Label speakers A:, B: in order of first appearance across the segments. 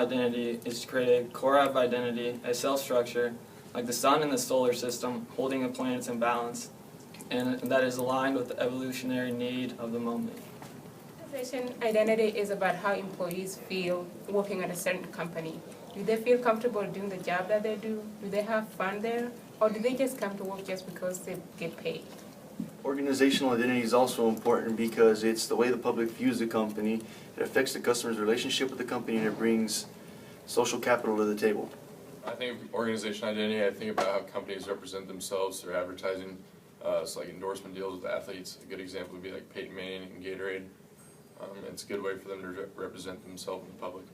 A: identity is to create a core of identity, a self-structure, like the sun in the solar system, holding the planets in balance, and that is aligned with the evolutionary need of the moment.
B: Organization identity is about how employees feel working at a certain company. Do they feel comfortable doing the job that they do? Do they have fun there? Or do they just come to work just because they get paid?
C: Organizational identity is also important because it's the way the public views the company. It affects the customer's relationship with the company, and it brings social capital to the table.
D: I think organizational identity, I think about how companies represent themselves through advertising. So like endorsement deals with athletes. A good example would be like Peyton Manning and Gatorade. It's a good way for them to represent themselves in the public.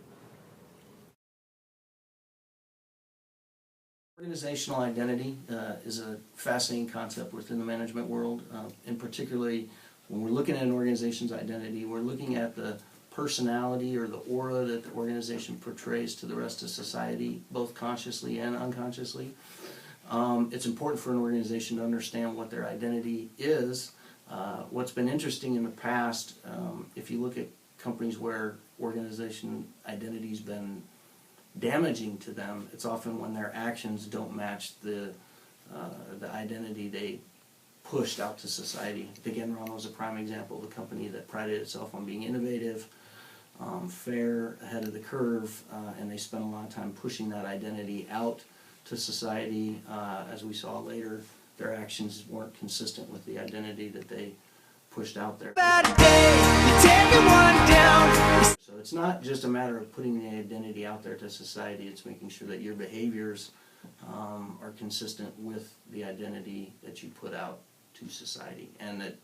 E: Organizational identity is a fascinating concept within the management world. And particularly when we're looking at an organization's identity, we're looking at the personality or the aura that the organization portrays to the rest of society, both consciously and unconsciously. It's important for an organization to understand what their identity is. What's been interesting in the past, if you look at companies where organization identity's been damaging to them, it's often when their actions don't match the identity they pushed out to society. Big Enron was a prime example of a company that prided itself on being innovative, fair, ahead of the curve, and they spent a lot of time pushing that identity out to society. As we saw later, their actions weren't consistent with the identity that they pushed out there. So it's not just a matter of putting the identity out there to society, it's making sure that your behaviors are consistent with the identity that you put out to society. And that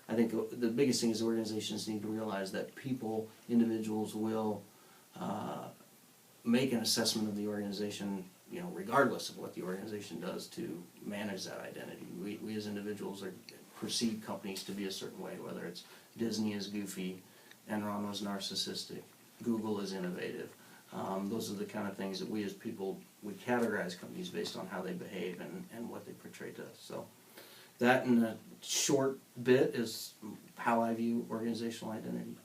E: I think the biggest thing is organizations need to realize that people, individuals will make an assessment of the organization, you know, regardless of what the organization does to manage that identity. We as individuals perceive companies to be a certain way, whether it's Disney is goofy, Enron was narcissistic, Google is innovative. Those are the kind of things that we as people would categorize companies based on how they behave and what they portray to us. So that in a short bit is how I view organizational identity.